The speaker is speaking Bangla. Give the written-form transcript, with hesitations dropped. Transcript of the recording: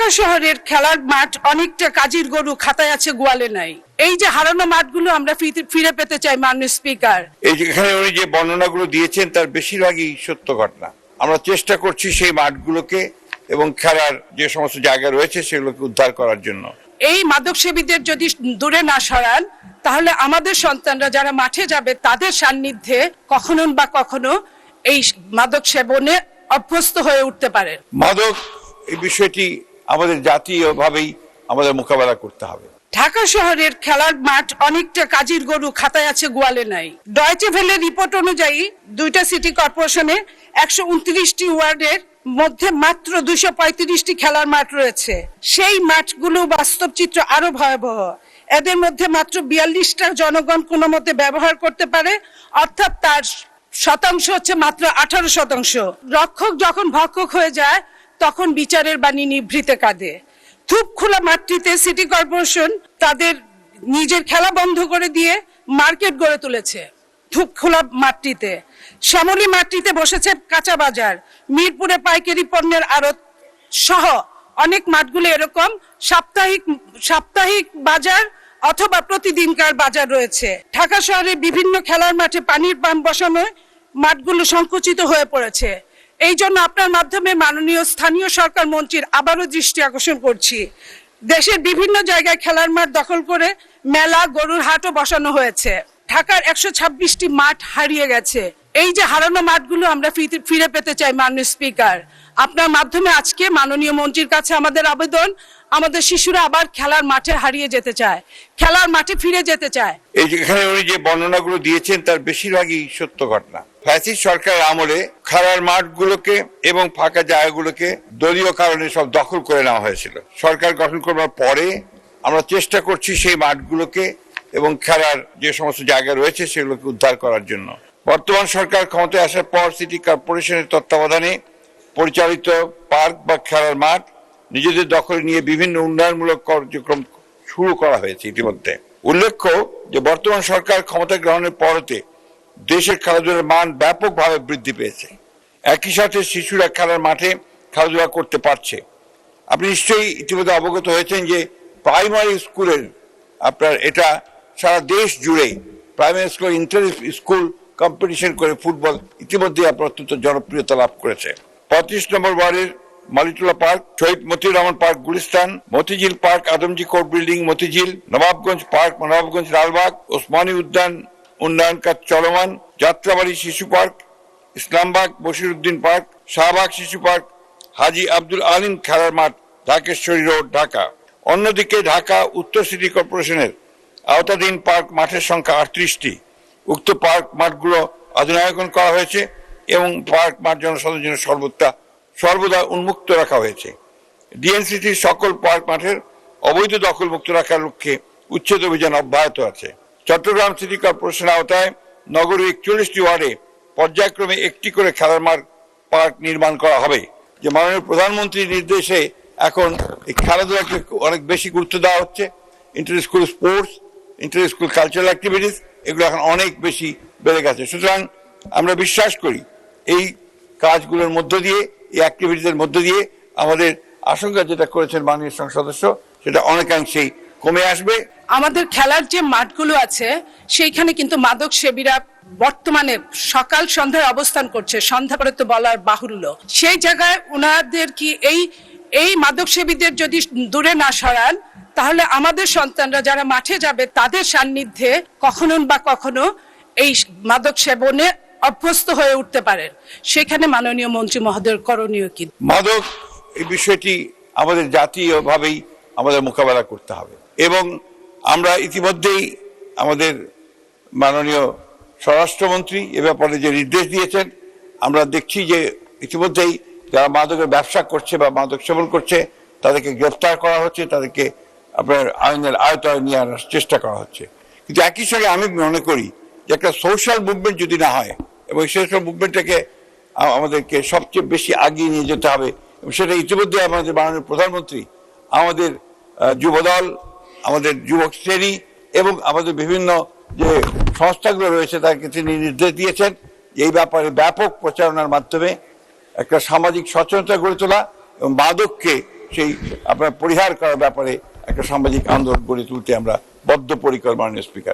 ঢাকা শহরের খেলার মাঠ অনেকটা কাজীর গরু খাতায় আছে গোয়ালে নাই। এই যে হারানো মাঠগুলো আমরা ফিরে পেতে চাই মাননীয় স্পিকার। এই যে এখানে উনি যে বর্ণনাগুলো দিয়েছেন তার বেশিরভাগই সত্য ঘটনা। আমরা চেষ্টা করছি সেই মাঠগুলোকে এবং খেলার যে সমস্ত জায়গা রয়েছে সেগুলোকে উদ্ধার করার জন্য। এই মাদক সেবীদের যদি দূরে না সরান তাহলে আমাদের সন্তানরা যারা মাঠে যাবে তাদের সান্নিধ্যে কখনো এই মাদক সেবনে অভ্যস্ত হয়ে উঠতে পারে। মাদক এই বিষয়টি আমাদের জাতীয়ভাবেই আমাদের মোকাবেলা করতে হবে। ঢাকা শহরের খেলার মাঠ অনেকটা কাজীর গরু খাতায় আছে গোয়ালে নাই। ডয়েচে ভেলে রিপোর্ট অনুযায়ী দুইটা সিটি কর্পোরেশনে 129টি ওয়ার্ডের মধ্যে মাত্র 235টি খেলার মাঠ রয়েছে। সেই মাঠগুলো বাস্তব চিত্র আরো ভয়াবহ। এদের মধ্যে মাত্র 42টা জনগণ কোনো মতে ব্যবহার করতে পারে, অর্থাৎ তার শতাংশ হচ্ছে মাত্র 18%। রক্ষক যখন ভক্ষক হয়ে যায় তখন বিচারের বাণী নিভৃতে কাঁদে। থুপ খোলা মাঠটিতে সিটি কর্পোরেশন তাদের নিজের খেলা বন্ধ করে দিয়ে মার্কেট গড়ে তুলেছে। থুপ খোলা মাঠটিতে, শ্যামলী মাঠটিতে বসেছে কাঁচা বাজার, মিরপুরে পাইকারি পণ্যের আড়ত সহ অনেক মাঠগুলো এরকম সাপ্তাহিক বাজার অথবা প্রতিদিনকার বাজার রয়েছে। ঢাকা শহরের বিভিন্ন খেলার মাঠে পানির পাম্প বসানো মাঠগুলো সংকুচিত হয়ে পড়েছে। এই জন্য আপনার মাধ্যমে মাননীয় স্থানীয় সরকার মন্ত্রীর আবারও দৃষ্টি আকর্ষণ করছি। দেশের বিভিন্ন জায়গায় খেলার মাঠ দখল করে মেলা, গরুর হাটও বসানো হয়েছে। ঢাকার 126টি মাঠ হারিয়ে গেছে। এই যে হারানো মাঠগুলো আমরা ফিরে পেতে চাই মাননীয় স্পিকার। আপনার মাধ্যমে আজকে মাননীয় মন্ত্রীর কাছে আমাদের আবেদন, আমাদের শিশুরা আবার খেলার মাঠে হারিয়ে যেতে চায়, খেলার মাঠে ফিরে যেতে চায়। এই যে এখানে উনি যে বর্ণনাগুলো দিয়েছেন তার বেশিরভাগই সত্য ঘটনা। ফ্যাসিস্ট সরকারের আমলে খেলার মাঠগুলোকে এবং ফাঁকা জায়গাগুলোকে দলীয় কারণে সব দখল করে নেওয়া হয়েছিল। সরকার গঠন করবার পরে আমরা চেষ্টা করছি সেই মাঠগুলোকে এবং খেলার যে সমস্ত জায়গা রয়েছে সেগুলোকে উদ্ধার করার জন্য। বর্তমান সরকার ক্ষমতায় আসার পর সিটি কর্পোরেশনের তত্ত্বাবধানে পরিচালিত পার্ক বা খেলার মাঠ নিজেদের দখলে নিয়ে বিভিন্ন উন্নয়নমূলক কার্যক্রম শুরু করা হয়েছে ইতিমধ্যে। উল্লেখ্য যে বর্তমান সরকার ক্ষমতা গ্রহণের পরতে দেশের খেলাধুলার মান ব্যাপকভাবে বৃদ্ধি পেয়েছে। একই সাথে শিশুরা খেলার মাঠে খেলাধুলা করতে পারছে। আপনি নিশ্চয়ই ইতিমধ্যে অবগত হয়েছেন যে প্রাইমারি স্কুলের আপনার এটা সারা দেশ জুড়ে primary school inter school competition করে ফুটবল ইতিমধ্যে অত্যন্ত জনপ্রিয়তা লাভ করেছে। 35 নম্বর ওয়ার্ডের Malitola park, Shaheed Motiur Rahman park Gulistan, Motijheel park, Adamjee court building Motijheel, Nawabganj park, Nawabganj Lalbagh, Osmani উদ্যান উন্নয়ন কাজ চলমান, যাত্রাবাড়ি শিশু পার্ক, ইসলামবাগ বশিরউদ্দিন পার্ক, শাহবাগ শিশু পার্ক, হাজী আব্দুল আলিম খেলার মাঠ, ঢাকেশ্বরী রোড, ঢাকা। অন্যদিকে ঢাকা উত্তর সিটি কর্পোরেশনের আওতাধীন পার্ক মাঠের সংখ্যা 38টি। উক্ত পার্ক মাঠগুলো আধুনিকায়ন করা হয়েছে এবং পার্ক মাঠ জনসাধারণের জন্য সর্বদা উন্মুক্ত রাখা হয়েছে। ডিএনসিটির সকল পার্ক মাঠের অবৈধ দখল মুক্ত রাখার লক্ষ্যে উচ্ছেদ অভিযান অব্যাহত আছে। চট্টগ্রাম সিটি কর্পোরেশনের আওতায় নগরীর 41টি ওয়ার্ডে পর্যায়ক্রমে একটি করে খেলার মাঠ পার্ক নির্মাণ করা হবে। যে মাননীয় প্রধানমন্ত্রীর নির্দেশে এখন এই খেলাধুলাকে অনেক বেশি গুরুত্ব দেওয়া হচ্ছে। Inter school sports, inter school cultural activities এগুলো এখন অনেক বেশি বেড়ে গেছে। সুতরাং আমরা বিশ্বাস করি এই কাজগুলোর মধ্য দিয়ে, এই অ্যাক্টিভিটিসের মধ্য দিয়ে আমাদের আশঙ্কা যেটা করেছেন মাননীয় সংসদ সদস্য সেটা অনেকাংশেই কমে আসবে। আমাদের খেলার যে মাঠগুলো আছে সেইখানে কিন্তু মাদক সেবীরা বর্তমানে সকাল সন্ধ্যায় অবস্থান করছে, সন্ধ্যা পরে তো বলার বাহুল্য। সেই জায়গায় ওনাদের কি এই মাদক সেবীদের যদি দূরে না সরান তাহলে আমাদের সন্তানরা যারা মাঠে যাবে তাদের সান্নিধ্যে কখনো এই মাদক সেবনে অভ্যস্ত হয়ে উঠতে পারে। সেখানে মাননীয় মন্ত্রী মহোদয়ের করণীয় কি? মাদক এই বিষয়টি আমাদের জাতীয়ভাবেই আমাদের মোকাবেলা করতে হবে এবং আমরা ইতিমধ্যেই আমাদের মাননীয় স্বরাষ্ট্রমন্ত্রী এ ব্যাপারে যে নির্দেশ দিয়েছেন আমরা দেখছি যে ইতিমধ্যেই যারা মাদকের ব্যবসা করছে বা মাদক সেবন করছে তাদেরকে গ্রেফতার করা হচ্ছে, তাদেরকে আপনার আইনের আয়তায় নিয়ে আনার চেষ্টা করা হচ্ছে। কিন্তু একই সঙ্গে আমি মনে করি যে একটা সোশ্যাল মুভমেন্ট যদি না হয় এবং সোশ্যাল মুভমেন্টটাকে আমাদেরকে সবচেয়ে বেশি আগিয়ে নিয়ে যেতে হবে এবং সেটা ইতিমধ্যে আমাদের মাননীয় প্রধানমন্ত্রী আমাদের যুবদল, আমাদের যুবক শ্রেণী এবং আমাদের বিভিন্ন যে সংস্থাগুলো রয়েছে তাদেরকে তিনি নির্দেশ দিয়েছেন এই ব্যাপারে ব্যাপক প্রচারণার মাধ্যমে একটা সামাজিক সচেতনতা গড়ে তোলা এবং মাদককে সেই আপনার পরিহার করার ব্যাপারে একটা সামাজিক আন্দোলন গড়ে তুলতে আমরা বদ্ধপরিকর মাননীয় স্পিকার।